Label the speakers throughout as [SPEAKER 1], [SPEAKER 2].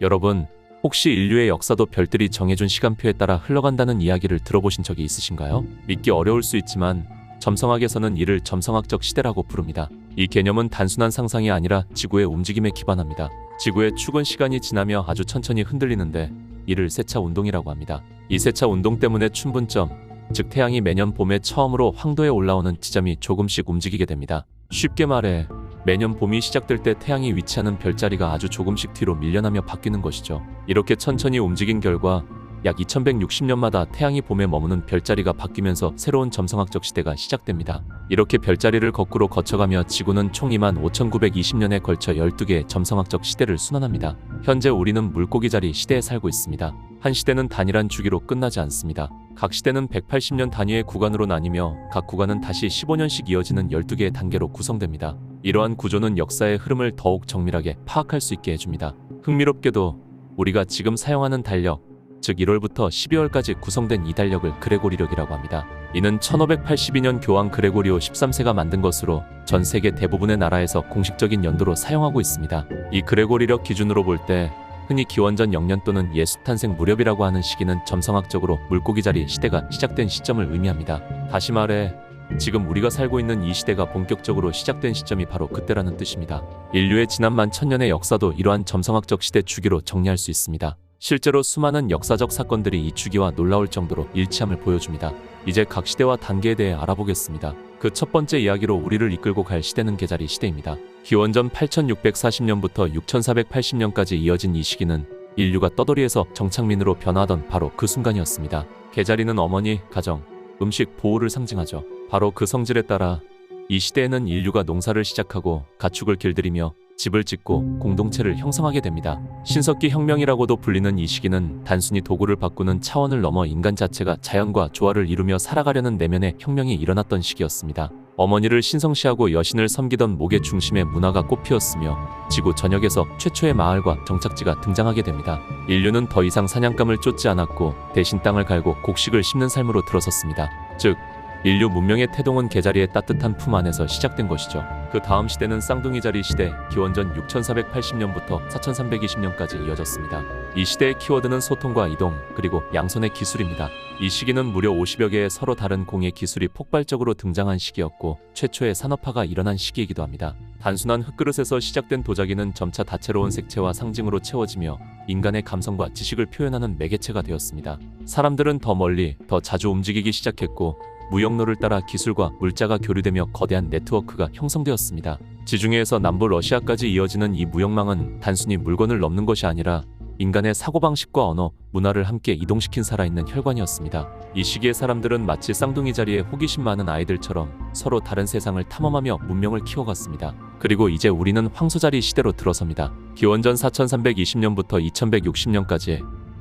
[SPEAKER 1] 여러분, 혹시 인류의 역사도 별들이 정해준 시간표에 따라 흘러간다는 이야기를 들어보신 적이 있으신가요? 믿기 어려울 수 있지만 점성학에서는 이를 점성학적 시대라고 부릅니다. 이 개념은 단순한 상상이 아니라 지구의 움직임에 기반합니다. 지구의 축은 시간이 지나며 아주 천천히 흔들리는데 이를 세차 운동이라고 합니다. 이 세차 운동 때문에 춘분점, 즉 태양이 매년 봄에 처음으로 황도에 올라오는 지점이 조금씩 움직이게 됩니다. 쉽게 말해 매년 봄이 시작될 때 태양이 위치하는 별자리가 아주 조금씩 뒤로 밀려나며 바뀌는 것이죠. 이렇게 천천히 움직인 결과 약 2160년마다 태양이 봄에 머무는 별자리가 바뀌면서 새로운 점성학적 시대가 시작됩니다. 이렇게 별자리를 거꾸로 거쳐가며 지구는 총 25,920년에 걸쳐 12개의 점성학적 시대를 순환합니다. 현재 우리는 물고기 자리 시대에 살고 있습니다. 한 시대는 단일한 주기로 끝나지 않습니다. 각 시대는 180년 단위의 구간으로 나뉘며 각 구간은 다시 15년씩 이어지는 12개의 단계로 구성됩니다. 이러한 구조는 역사의 흐름을 더욱 정밀하게 파악할 수 있게 해줍니다. 흥미롭게도 우리가 지금 사용하는 달력, 즉 1월부터 12월까지 구성된 이 달력을 그레고리력이라고 합니다. 이는 1582년 교황 그레고리오 13세가 만든 것으로 전 세계 대부분의 나라에서 공식적인 연도로 사용하고 있습니다. 이 그레고리력 기준으로 볼 때 흔히 기원전 0년 또는 예수 탄생 무렵이라고 하는 시기는 점성학적으로 물고기 자리 시대가 시작된 시점을 의미합니다. 다시 말해 지금 우리가 살고 있는 이 시대가 본격적으로 시작된 시점이 바로 그때라는 뜻입니다. 인류의 지난 10,000년의 역사도 이러한 점성학적 시대 주기로 정리할 수 있습니다. 실제로 수많은 역사적 사건들이 이 주기와 놀라울 정도로 일치함을 보여줍니다. 이제 각 시대와 단계에 대해 알아보겠습니다. 그 첫 번째 이야기로 우리를 이끌고 갈 시대는 개자리 시대입니다. 기원전 8640년부터 6480년까지 이어진 이 시기는 인류가 떠돌이에서 정착민으로 변화하던 바로 그 순간이었습니다. 개자리는 어머니, 가정, 음식, 보호를 상징하죠. 바로 그 성질에 따라 이 시대에는 인류가 농사를 시작하고 가축을 길들이며 집을 짓고 공동체를 형성하게 됩니다. 신석기 혁명이라고도 불리는 이 시기는 단순히 도구를 바꾸는 차원을 넘어 인간 자체가 자연과 조화를 이루며 살아가려는 내면의 혁명이 일어났던 시기였습니다. 어머니를 신성시하고 여신을 섬기던 목의 중심에 문화가 꽃피었으며 지구 전역에서 최초의 마을과 정착지가 등장하게 됩니다. 인류는 더 이상 사냥감을 쫓지 않았고 대신 땅을 갈고 곡식을 심는 삶으로 들어섰습니다. 즉 인류 문명의 태동은 개자리의 따뜻한 품 안에서 시작된 것이죠. 그 다음 시대는 쌍둥이 자리 시대, 기원전 6480년부터 4320년까지 이어졌습니다. 이 시대의 키워드는 소통과 이동, 그리고 양손의 기술입니다. 이 시기는 무려 50여 개의 서로 다른 공예 기술이 폭발적으로 등장한 시기였고 최초의 산업화가 일어난 시기이기도 합니다. 단순한 흙그릇에서 시작된 도자기는 점차 다채로운 색채와 상징으로 채워지며 인간의 감성과 지식을 표현하는 매개체가 되었습니다. 사람들은 더 멀리, 더 자주 움직이기 시작했고 무역로를 따라 기술과 물자가 교류되며 거대한 네트워크가 형성되었습니다. 지중해에서 남부 러시아까지 이어지는 이 무역망은 단순히 물건을 넘는 것이 아니라 인간의 사고방식과 언어, 문화를 함께 이동시킨 살아있는 혈관이었습니다. 이 시기의 사람들은 마치 쌍둥이 자리에 호기심 많은 아이들처럼 서로 다른 세상을 탐험하며 문명을 키워갔습니다. 그리고 이제 우리는 황소자리 시대로 들어섭니다. 기원전 4320년부터 2160년까지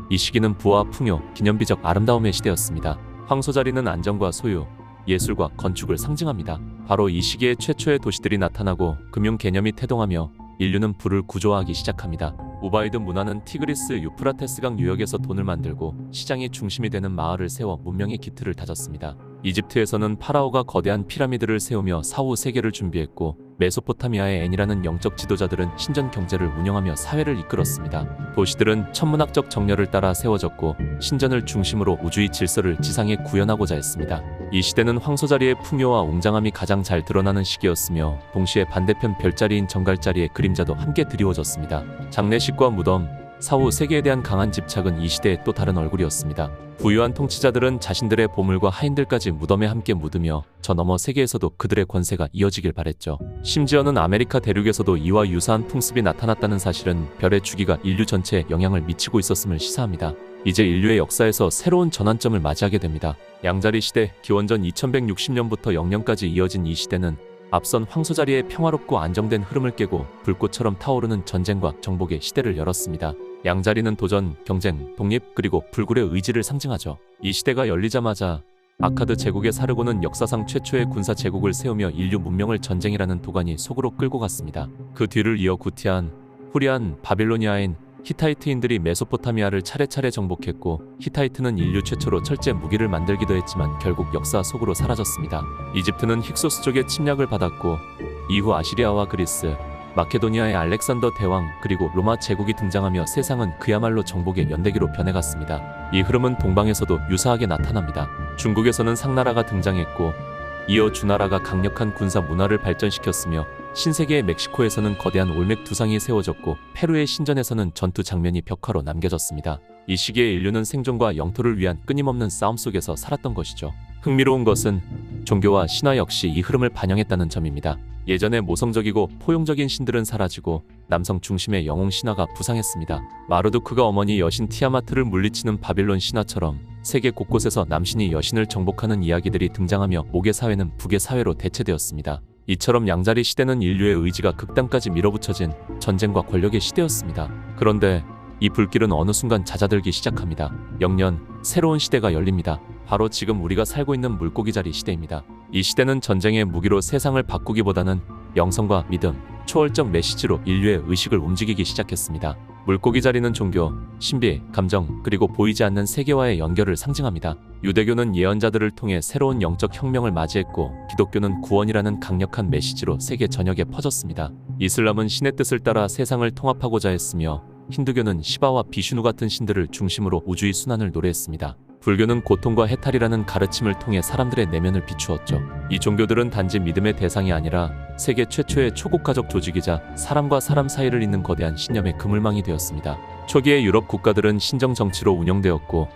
[SPEAKER 1] 이 시기는 부와 풍요, 기념비적 아름다움의 시대였습니다. 황소자리는 안정과 소유, 예술과 건축을 상징합니다. 바로 이 시기에 최초의 도시들이 나타나고 금융 개념이 태동하며 인류는 부를 구조화하기 시작합니다. 우바이드 문화는 티그리스 유프라테스강 유역에서 돈을 만들고 시장이 중심이 되는 마을을 세워 문명의 기틀을 다졌습니다. 이집트에서는 파라오가 거대한 피라미드를 세우며 사후 세계를 준비했고 메소포타미아의 애니라는 영적 지도자들은 신전 경제를 운영하며 사회를 이끌었습니다. 도시들은 천문학적 정렬을 따라 세워졌고 신전을 중심으로 우주의 질서를 지상에 구현하고자 했습니다. 이 시대는 황소자리의 풍요와 웅장함이 가장 잘 드러나는 시기였으며 동시에 반대편 별자리인 정갈자리의 그림자도 함께 드리워졌습니다. 장례식과 무덤, 사후 세계에 대한 강한 집착은 이 시대의 또 다른 얼굴이었습니다. 부유한 통치자들은 자신들의 보물과 하인들까지 무덤에 함께 묻으며 저 너머 세계에서도 그들의 권세가 이어지길 바랬죠. 심지어는 아메리카 대륙에서도 이와 유사한 풍습이 나타났다는 사실은 별의 주기가 인류 전체에 영향을 미치고 있었음을 시사합니다. 이제 인류의 역사에서 새로운 전환점을 맞이하게 됩니다. 양자리 시대, 기원전 2160년부터 0년까지 이어진 이 시대는 앞선 황소자리의 평화롭고 안정된 흐름을 깨고 불꽃처럼 타오르는 전쟁과 정복의 시대를 열었습니다. 양자리는 도전, 경쟁, 독립, 그리고 불굴의 의지를 상징하죠. 이 시대가 열리자마자 아카드 제국의 사르고는 역사상 최초의 군사 제국을 세우며 인류 문명을 전쟁이라는 도가니 속으로 끌고 갔습니다. 그 뒤를 이어 구티안, 후리안, 바빌로니아인, 히타이트인들이 메소포타미아를 차례차례 정복했고 히타이트는 인류 최초로 철제 무기를 만들기도 했지만 결국 역사 속으로 사라졌습니다. 이집트는 힉소스족의 침략을 받았고 이후 아시리아와 그리스, 마케도니아의 알렉산더 대왕 그리고 로마 제국이 등장하며 세상은 그야말로 정복의 연대기로 변해갔습니다. 이 흐름은 동방에서도 유사하게 나타납니다. 중국에서는 상나라가 등장했고 이어 주나라가 강력한 군사 문화를 발전시켰으며 신세계의 멕시코에서는 거대한 올맥 두상이 세워졌고 페루의 신전에서는 전투 장면이 벽화로 남겨졌습니다. 이 시기에 인류는 생존과 영토를 위한 끊임없는 싸움 속에서 살았던 것이죠. 흥미로운 것은 종교와 신화 역시 이 흐름을 반영했다는 점입니다. 예전에 모성적이고 포용적인 신들은 사라지고 남성 중심의 영웅 신화가 부상했습니다. 마르두크가 어머니 여신 티아마트를 물리치는 바빌론 신화처럼 세계 곳곳에서 남신이 여신을 정복하는 이야기들이 등장하며 목의 사회는 북의 사회로 대체되었습니다. 이처럼 양자리 시대는 인류의 의지가 극단까지 밀어붙여진 전쟁과 권력의 시대였습니다. 그런데 이 불길은 어느 순간 잦아들기 시작합니다. 영년, 새로운 시대가 열립니다. 바로 지금 우리가 살고 있는 물고기자리 시대입니다. 이 시대는 전쟁의 무기로 세상을 바꾸기보다는 영성과 믿음, 초월적 메시지로 인류의 의식을 움직이기 시작했습니다. 물고기자리는 종교, 신비, 감정, 그리고 보이지 않는 세계와의 연결을 상징합니다. 유대교는 예언자들을 통해 새로운 영적 혁명을 맞이했고 기독교는 구원이라는 강력한 메시지로 세계 전역에 퍼졌습니다. 이슬람은 신의 뜻을 따라 세상을 통합하고자 했으며 힌두교는 시바와 비슈누 같은 신들을 중심으로 우주의 순환을 노래했습니다. 불교는 고통과 해탈이라는 가르침을 통해 사람들의 내면을 비추었죠. 이 종교들은 단지 믿음의 대상이 아니라 세계 최초의 초국가적 조직이자 사람과 사람 사이를 잇는 거대한 신념의 그물망이 되었습니다. 초기의 유럽 국가들은 신정 정치로 운영되었고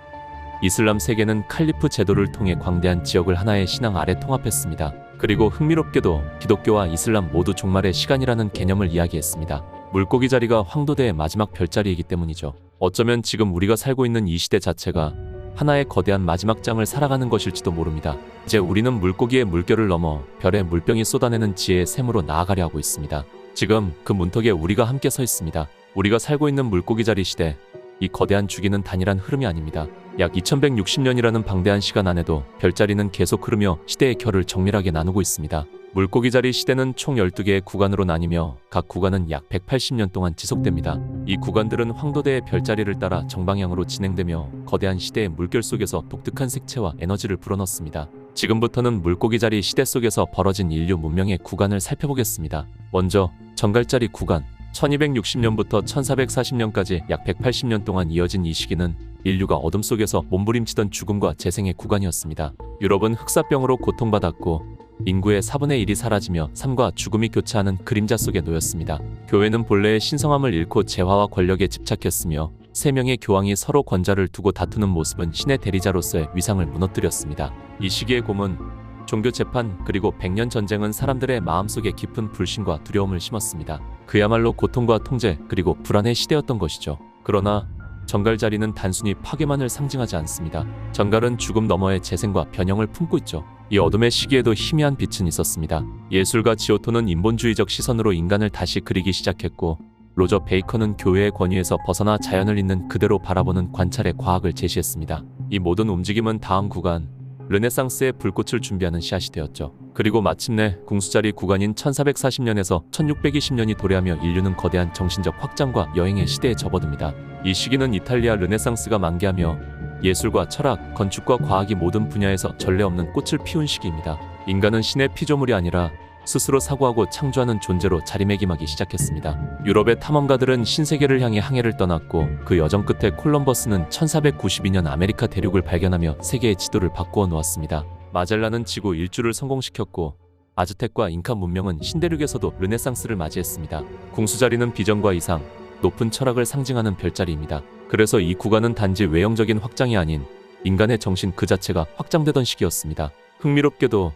[SPEAKER 1] 이슬람 세계는 칼리프 제도를 통해 광대한 지역을 하나의 신앙 아래 통합했습니다. 그리고 흥미롭게도 기독교와 이슬람 모두 종말의 시간이라는 개념을 이야기했습니다. 물고기 자리가 황도대의 마지막 별자리이기 때문이죠. 어쩌면 지금 우리가 살고 있는 이 시대 자체가 하나의 거대한 마지막 장을 살아가는 것일지도 모릅니다. 이제 우리는 물고기의 물결을 넘어 별의 물병이 쏟아내는 지혜의 샘으로 나아가려 하고 있습니다. 지금 그 문턱에 우리가 함께 서 있습니다. 우리가 살고 있는 물고기 자리 시대, 이 거대한 주기는 단일한 흐름이 아닙니다. 약 2160년이라는 방대한 시간 안에도 별자리는 계속 흐르며 시대의 결을 정밀하게 나누고 있습니다. 물고기 자리 시대는 총 12개의 구간으로 나뉘며 각 구간은 약 180년 동안 지속됩니다. 이 구간들은 황도대의 별자리를 따라 정방향으로 진행되며 거대한 시대의 물결 속에서 독특한 색채와 에너지를 불어넣습니다. 지금부터는 물고기 자리 시대 속에서 벌어진 인류 문명의 구간을 살펴보겠습니다. 먼저 정갈자리 구간, 1260년부터 1440년까지 약 180년 동안 이어진 이 시기는 인류가 어둠 속에서 몸부림치던 죽음과 재생의 구간이었습니다. 유럽은 흑사병으로 고통받았고 인구의 4분의 1이 사라지며 삶과 죽음이 교차하는 그림자 속에 놓였습니다. 교회는 본래의 신성함을 잃고 재화와 권력에 집착했으며 세 명의 교황이 서로 권좌를 두고 다투는 모습은 신의 대리자로서의 위상을 무너뜨렸습니다. 이 시기의 고문, 종교 재판 그리고 백년 전쟁은 사람들의 마음속에 깊은 불신과 두려움을 심었습니다. 그야말로 고통과 통제 그리고 불안의 시대였던 것이죠. 그러나 정갈자리는 단순히 파괴만을 상징하지 않습니다. 정갈은 죽음 너머의 재생과 변형을 품고 있죠. 이 어둠의 시기에도 희미한 빛은 있었습니다. 예술가 지오토는 인본주의적 시선으로 인간을 다시 그리기 시작했고 로저 베이컨은 교회의 권위에서 벗어나 자연을 있는 그대로 바라보는 관찰의 과학을 제시했습니다. 이 모든 움직임은 다음 구간, 르네상스의 불꽃을 준비하는 씨앗이 되었죠. 그리고 마침내 궁수자리 구간인 1440년에서 1620년이 도래하며 인류는 거대한 정신적 확장과 여행의 시대에 접어듭니다. 이 시기는 이탈리아 르네상스가 만개하며 예술과 철학, 건축과 과학이 모든 분야에서 전례 없는 꽃을 피운 시기입니다. 인간은 신의 피조물이 아니라 스스로 사고하고 창조하는 존재로 자리매김하기 시작했습니다. 유럽의 탐험가들은 신세계를 향해 항해를 떠났고 그 여정 끝에 콜럼버스는 1492년 아메리카 대륙을 발견하며 세계의 지도를 바꾸어 놓았습니다. 마젤란은 지구 일주를 성공시켰고 아즈텍과 잉카 문명은 신대륙에서도 르네상스를 맞이했습니다. 궁수자리는 비전과 이상, 높은 철학을 상징하는 별자리입니다. 그래서 이 구간은 단지 외형적인 확장이 아닌 인간의 정신 그 자체가 확장되던 시기였습니다. 흥미롭게도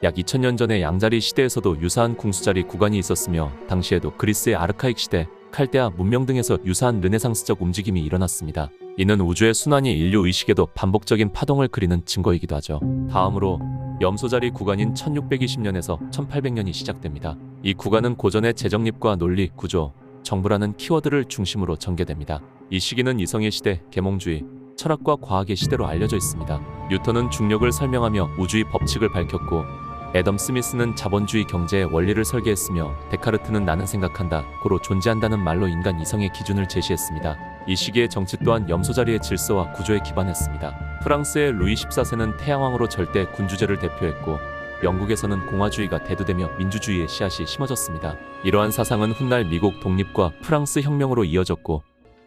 [SPEAKER 1] 약 2000년 전의 양자리 시대에서도 유사한 궁수자리 구간이 있었으며 당시에도 그리스의 아르카익 시대, 칼데아 문명 등에서 유사한 르네상스적 움직임이 일어났습니다. 이는 우주의 순환이 인류 의식에도 반복적인 파동을 그리는 증거이기도 하죠. 다음으로 염소자리 구간인 1620년에서 1800년이 시작됩니다. 이 구간은 고전의 재정립과 논리, 구조, 정부라는 키워드를 중심으로 전개됩니다. 이 시기는 이성의 시대, 계몽주의, 철학과 과학의 시대로 알려져 있습니다. 뉴턴은 중력을 설명하며 우주의 법칙을 밝혔고 애덤 스미스는 자본주의 경제의 원리를 설계했으며 데카르트는 나는 생각한다, 고로 존재한다는 말로 인간 이성의 기준을 제시했습니다. 이 시기의 정치 또한 염소자리의 질서와 구조에 기반했습니다. 프랑스의 루이 14세는 태양왕으로 절대 군주제를 대표했고 영국에서는 공화주의가 대두되며 민주주의의 씨앗이 심어졌습니다. 이러한 사상은 훗날 미국 독립과 프랑스 혁명으로 이어졌고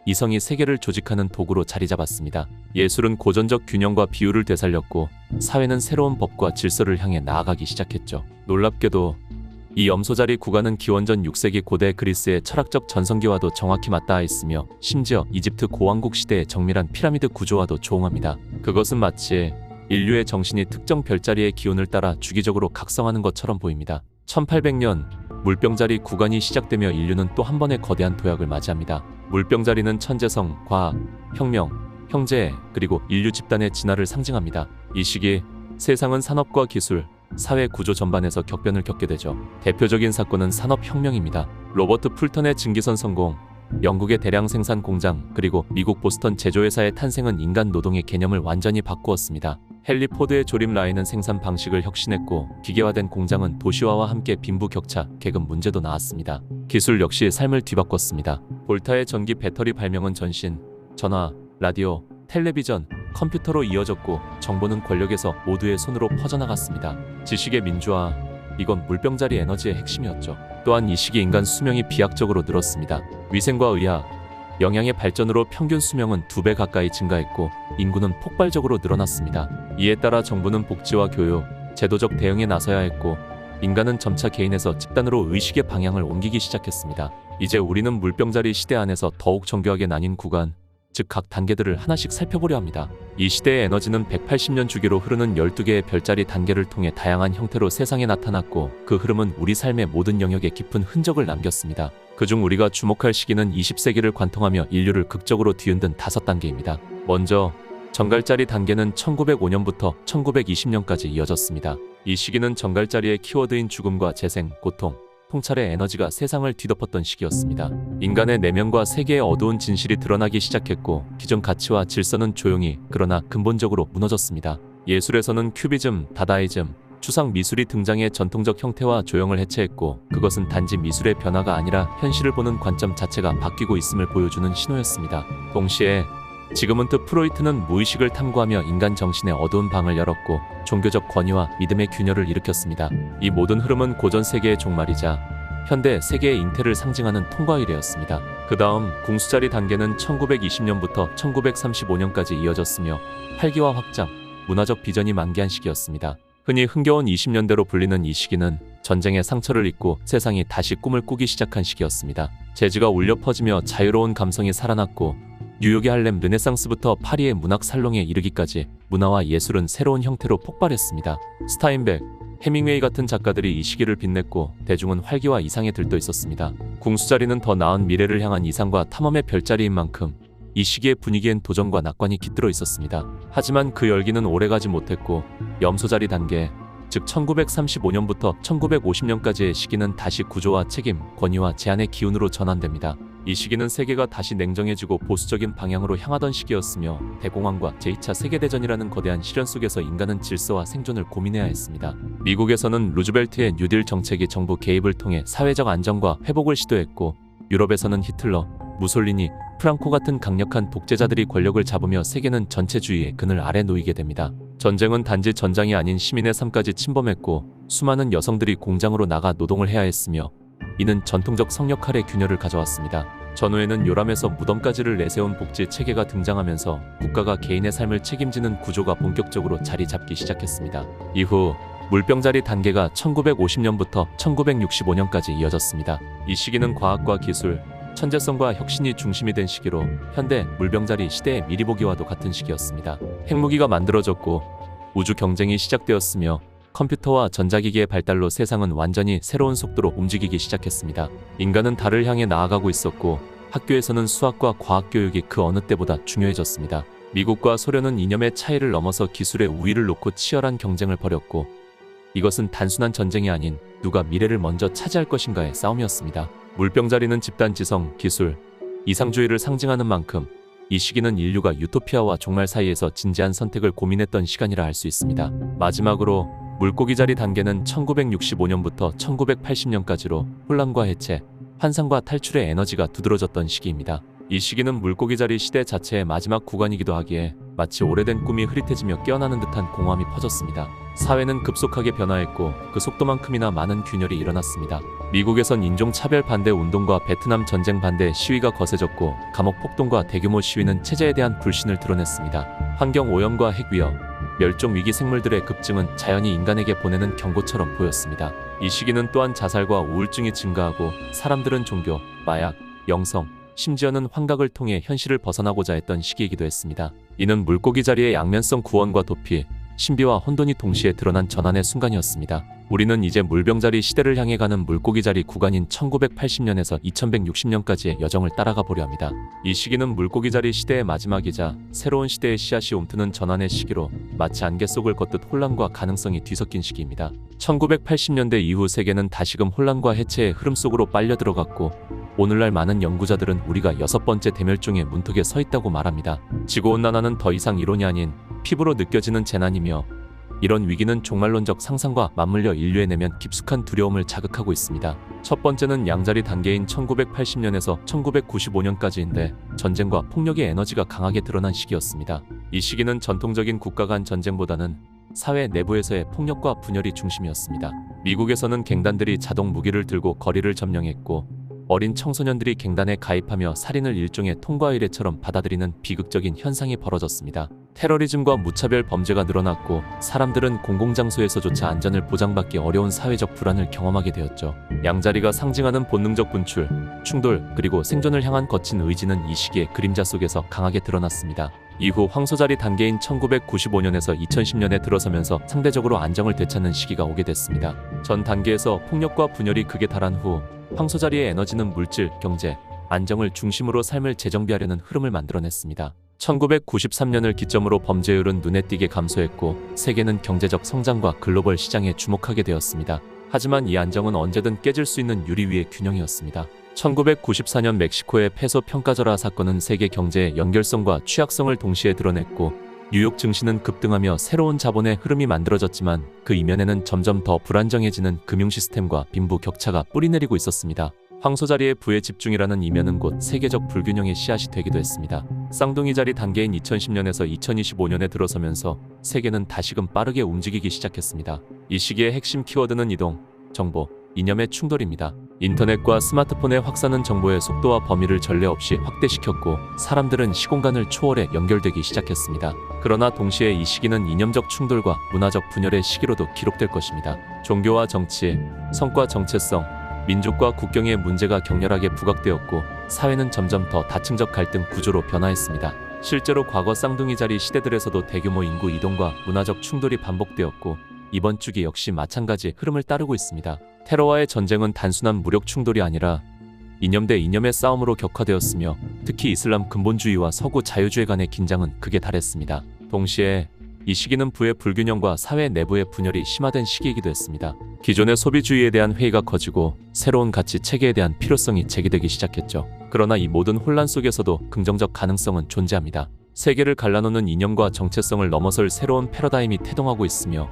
[SPEAKER 1] 이성이 세계를 조직하는 도구로 자리 잡았습니다. 예술은 고전적 균형과 비율을 되살렸고 사회는 새로운 법과 질서를 향해 나아가기 시작했죠. 놀랍게도 이 염소자리 구간은 기원전 6세기 고대 그리스의 철학적 전성기와도 정확히 맞닿아 있으며 심지어 이집트 고왕국 시대의 정밀한 피라미드 구조와도 조응합니다. 그것은 마치 인류의 정신이 특정 별자리의 기운을 따라 주기적으로 각성하는 것처럼 보입니다. 1800년 물병자리 구간이 시작되며 인류는 또 한 번의 거대한 도약을 맞이합니다. 물병자리는 천재성, 과학, 혁명, 형제, 그리고 인류 집단의 진화를 상징합니다. 이 시기 세상은 산업과 기술, 사회 구조 전반에서 격변을 겪게 되죠. 대표적인 사건은 산업혁명입니다. 로버트 풀턴의 증기선 성공, 영국의 대량 생산 공장, 그리고 미국 보스턴 제조회사의 탄생은 인간 노동의 개념을 완전히 바꾸었습니다. 헨리 포드의 조립 라인은 생산 방식을 혁신했고 기계화된 공장은 도시화와 함께 빈부격차, 계급 문제도 나왔습니다. 기술 역시 삶을 뒤바꿨습니다. 볼타의 전기 배터리 발명은 전신, 전화, 라디오, 텔레비전, 컴퓨터로 이어졌고 정보는 권력에서 모두의 손으로 퍼져나갔습니다. 지식의 민주화, 이건 물병자리 에너지의 핵심이었죠. 또한 이 시기 인간 수명이 비약적으로 늘었습니다. 위생과 의학, 영양의 발전으로 평균 수명은 2배 가까이 증가했고 인구는 폭발적으로 늘어났습니다. 이에 따라 정부는 복지와 교육, 제도적 대응에 나서야 했고 인간은 점차 개인에서 집단으로 의식의 방향을 옮기기 시작했습니다. 이제 우리는 물병자리 시대 안에서 더욱 정교하게 나뉜 구간, 즉 각 단계들을 하나씩 살펴보려 합니다. 이 시대의 에너지는 180년 주기로 흐르는 12개의 별자리 단계를 통해 다양한 형태로 세상에 나타났고 그 흐름은 우리 삶의 모든 영역에 깊은 흔적을 남겼습니다. 그중 우리가 주목할 시기는 20세기를 관통하며 인류를 극적으로 뒤흔든 5단계입니다. 먼저 정갈자리 단계는 1905년부터 1920년까지 이어졌습니다. 이 시기는 정갈자리의 키워드인 죽음과 재생, 고통, 통찰의 에너지가 세상을 뒤덮었던 시기였습니다. 인간의 내면과 세계의 어두운 진실이 드러나기 시작했고 기존 가치와 질서는 조용히 그러나 근본적으로 무너졌습니다. 예술에서는 큐비즘, 다다이즘, 추상 미술이 등장해 전통적 형태와 조형을 해체했고 그것은 단지 미술의 변화가 아니라 현실을 보는 관점 자체가 바뀌고 있음을 보여주는 신호였습니다. 동시에 지그문트 프로이트는 무의식을 탐구하며 인간 정신의 어두운 방을 열었고 종교적 권위와 믿음의 균열을 일으켰습니다. 이 모든 흐름은 고전 세계의 종말이자 현대 세계의 잉태를 상징하는 통과 이래였습니다. 그 다음 궁수자리 단계는 1920년부터 1935년까지 이어졌으며 활기와 확장, 문화적 비전이 만개한 시기였습니다. 흔히 흥겨운 20년대로 불리는 이 시기는 전쟁의 상처를 잊고 세상이 다시 꿈을 꾸기 시작한 시기였습니다. 재즈가 울려 퍼지며 자유로운 감성이 살아났고 뉴욕의 할렘 르네상스부터 파리의 문학 살롱에 이르기까지 문화와 예술은 새로운 형태로 폭발했습니다. 스타인백, 해밍웨이 같은 작가들이 이 시기를 빛냈고 대중은 활기와 이상에 들떠 있었습니다. 궁수자리는 더 나은 미래를 향한 이상과 탐험의 별자리인 만큼 이 시기의 분위기엔 도전과 낙관이 깃들어 있었습니다. 하지만 그 열기는 오래가지 못했고 염소자리 단계, 즉 1935년부터 1950년까지의 시기는 다시 구조와 책임, 권위와 제한의 기운으로 전환됩니다. 이 시기는 세계가 다시 냉정해지고 보수적인 방향으로 향하던 시기였으며 대공황과 제2차 세계대전이라는 거대한 시련 속에서 인간은 질서와 생존을 고민해야 했습니다. 미국에서는 루즈벨트의 뉴딜 정책이 정부 개입을 통해 사회적 안정과 회복을 시도했고 유럽에서는 히틀러, 무솔리니, 프랑코 같은 강력한 독재자들이 권력을 잡으며 세계는 전체주의의 그늘 아래 놓이게 됩니다. 전쟁은 단지 전장이 아닌 시민의 삶까지 침범했고 수많은 여성들이 공장으로 나가 노동을 해야 했으며 이는 전통적 성역할의 균열을 가져왔습니다. 전후에는 요람에서 무덤까지를 내세운 복지 체계가 등장하면서 국가가 개인의 삶을 책임지는 구조가 본격적으로 자리 잡기 시작했습니다. 이후 물병자리 단계가 1950년부터 1965년까지 이어졌습니다. 이 시기는 과학과 기술, 천재성과 혁신이 중심이 된 시기로 현대 물병자리 시대의 미리 보기와도 같은 시기였습니다. 핵무기가 만들어졌고 우주 경쟁이 시작되었으며 컴퓨터와 전자기기의 발달로 세상은 완전히 새로운 속도로 움직이기 시작했습니다. 인간은 달을 향해 나아가고 있었고 학교에서는 수학과 과학 교육이 그 어느 때보다 중요해졌습니다. 미국과 소련은 이념의 차이를 넘어서 기술의 우위를 놓고 치열한 경쟁을 벌였고 이것은 단순한 전쟁이 아닌 누가 미래를 먼저 차지할 것인가의 싸움이었습니다. 물병자리는 집단 지성, 기술, 이상주의를 상징하는 만큼 이 시기는 인류가 유토피아와 종말 사이에서 진지한 선택을 고민했던 시간이라 할 수 있습니다. 마지막으로 물고기자리 단계는 1965년부터 1980년까지로 혼란과 해체, 환상과 탈출의 에너지가 두드러졌던 시기입니다. 이 시기는 물고기자리 시대 자체의 마지막 구간이기도 하기에 마치 오래된 꿈이 흐릿해지며 깨어나는 듯한 공허함이 퍼졌습니다. 사회는 급속하게 변화했고 그 속도만큼이나 많은 균열이 일어났습니다. 미국에선 인종차별 반대 운동과 베트남 전쟁 반대 시위가 거세졌고 감옥 폭동과 대규모 시위는 체제에 대한 불신을 드러냈습니다. 환경 오염과 핵위협, 멸종 위기 생물들의 급증은 자연이 인간에게 보내는 경고처럼 보였습니다. 이 시기는 또한 자살과 우울증이 증가하고 사람들은 종교, 마약, 영성, 심지어는 환각을 통해 현실을 벗어나고자 했던 시기이기도 했습니다. 이는 물고기자리의 양면성 구원과 도피, 신비와 혼돈이 동시에 드러난 전환의 순간이었습니다. 우리는 이제 물병자리 시대를 향해 가는 물고기자리 구간인 1980년에서 2160년까지의 여정을 따라가 보려 합니다. 이 시기는 물고기자리 시대의 마지막이자 새로운 시대의 씨앗이 옮트는 전환의 시기로 마치 안개 속을 걷듯 혼란과 가능성이 뒤섞인 시기입니다. 1980년대 이후 세계는 다시금 혼란과 해체의 흐름 속으로 빨려 들어갔고 오늘날 많은 연구자들은 우리가 6번째 대멸종의 문턱에 서 있다고 말합니다. 지구온난화는 더 이상 이론이 아닌 피부로 느껴지는 재난이며 이런 위기는 종말론적 상상과 맞물려 인류의 내면 깊숙한 두려움을 자극하고 있습니다. 첫 번째는 양자리 단계인 1980년에서 1995년까지인데 전쟁과 폭력의 에너지가 강하게 드러난 시기였습니다. 이 시기는 전통적인 국가 간 전쟁보다는 사회 내부에서의 폭력과 분열이 중심이었습니다. 미국에서는 갱단들이 자동 무기를 들고 거리를 점령했고 어린 청소년들이 갱단에 가입하며 살인을 일종의 통과 의례처럼 받아들이는 비극적인 현상이 벌어졌습니다. 테러리즘과 무차별 범죄가 늘어났고 사람들은 공공장소에서조차 안전을 보장받기 어려운 사회적 불안을 경험하게 되었죠. 양자리가 상징하는 본능적 분출, 충돌, 그리고 생존을 향한 거친 의지는 이 시기의 그림자 속에서 강하게 드러났습니다. 이후 황소자리 단계인 1995년에서 2010년에 들어서면서 상대적으로 안정을 되찾는 시기가 오게 됐습니다. 전 단계에서 폭력과 분열이 극에 달한 후 황소자리의 에너지는 물질, 경제, 안정을 중심으로 삶을 재정비하려는 흐름을 만들어냈습니다. 1993년을 기점으로 범죄율은 눈에 띄게 감소했고 세계는 경제적 성장과 글로벌 시장에 주목하게 되었습니다. 하지만 이 안정은 언제든 깨질 수 있는 유리 위의 균형이었습니다. 1994년 멕시코의 페소 평가절하 사건은 세계 경제의 연결성과 취약성을 동시에 드러냈고 뉴욕 증시는 급등하며 새로운 자본의 흐름이 만들어졌지만 그 이면에는 점점 더 불안정해지는 금융 시스템과 빈부 격차가 뿌리내리고 있었습니다. 황소자리의 부의 집중이라는 이면은 곧 세계적 불균형의 씨앗이 되기도 했습니다. 쌍둥이 자리 단계인 2010년에서 2025년에 들어서면서 세계는 다시금 빠르게 움직이기 시작했습니다. 이 시기의 핵심 키워드는 이동, 정보, 이념의 충돌입니다. 인터넷과 스마트폰의 확산은 정보의 속도와 범위를 전례 없이 확대시켰고 사람들은 시공간을 초월해 연결되기 시작했습니다. 그러나 동시에 이 시기는 이념적 충돌과 문화적 분열의 시기로도 기록될 것입니다. 종교와 정치, 성과 정체성, 민족과 국경의 문제가 격렬하게 부각되었고 사회는 점점 더 다층적 갈등 구조로 변화했습니다. 실제로 과거 쌍둥이 자리 시대들에서도 대규모 인구 이동과 문화적 충돌이 반복되었고 이번 주기 역시 마찬가지 흐름을 따르고 있습니다. 테러와의 전쟁은 단순한 무력 충돌이 아니라 이념 대 이념의 싸움으로 격화되었으며 특히 이슬람 근본주의와 서구 자유주의 간의 긴장은 극에 달했습니다. 동시에 이 시기는 부의 불균형과 사회 내부의 분열이 심화된 시기이기도 했습니다. 기존의 소비주의에 대한 회의가 커지고 새로운 가치 체계에 대한 필요성이 제기되기 시작했죠. 그러나 이 모든 혼란 속에서도 긍정적 가능성은 존재합니다. 세계를 갈라놓는 이념과 정체성을 넘어설 새로운 패러다임이 태동하고 있으며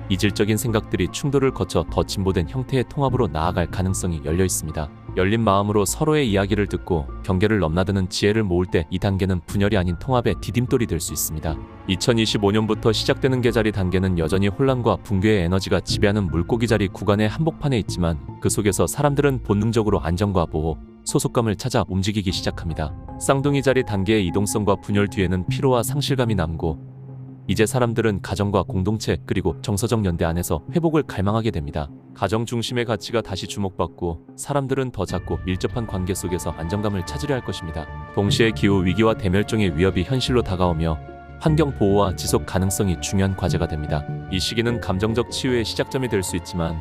[SPEAKER 1] 이질적인 생각들이 충돌을 거쳐 더 진보된 형태의 통합으로 나아갈 가능성이 열려 있습니다. 열린 마음으로 서로의 이야기를 듣고 경계를 넘나드는 지혜를 모을 때 이 단계는 분열이 아닌 통합의 디딤돌이 될 수 있습니다. 2025년부터 시작되는 계자리 단계는 여전히 혼란과 붕괴의 에너지가 지배하는 물고기자리 구간의 한복판에 있지만 그 속에서 사람들은 본능적으로 안정과 보호, 소속감을 찾아 움직이기 시작합니다. 쌍둥이 자리 단계의 이동성과 분열 뒤에는 피로와 상실감이 남고 이제 사람들은 가정과 공동체 그리고 정서적 연대 안에서 회복을 갈망하게 됩니다. 가정 중심의 가치가 다시 주목받고 사람들은 더 작고 밀접한 관계 속에서 안정감을 찾으려 할 것입니다. 동시에 기후 위기와 대멸종의 위협이 현실로 다가오며 환경 보호와 지속 가능성이 중요한 과제가 됩니다. 이 시기는 감정적 치유의 시작점이 될 수 있지만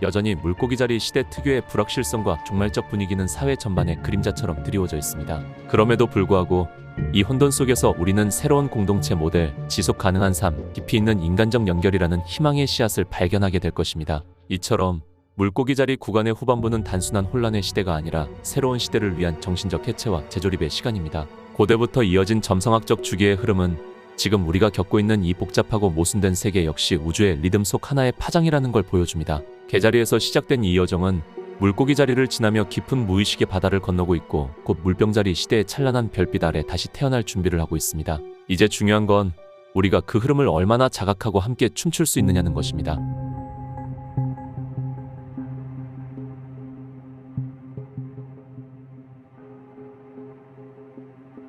[SPEAKER 1] 여전히 물고기자리 시대 특유의 불확실성과 종말적 분위기는 사회 전반의 그림자처럼 드리워져 있습니다. 그럼에도 불구하고 이 혼돈 속에서 우리는 새로운 공동체 모델, 지속 가능한 삶, 깊이 있는 인간적 연결이라는 희망의 씨앗을 발견하게 될 것입니다. 이처럼 물고기자리 구간의 후반부는 단순한 혼란의 시대가 아니라 새로운 시대를 위한 정신적 해체와 재조립의 시간입니다. 고대부터 이어진 점성학적 주기의 흐름은 지금 우리가 겪고 있는 이 복잡하고 모순된 세계 역시 우주의 리듬 속 하나의 파장이라는 걸 보여줍니다. 계자리에서 시작된 이 여정은 물고기 자리를 지나며 깊은 무의식의 바다를 건너고 있고 곧 물병자리 시대의 찬란한 별빛 아래 다시 태어날 준비를 하고 있습니다. 이제 중요한 건 우리가 그 흐름을 얼마나 자각하고 함께 춤출 수 있느냐는 것입니다.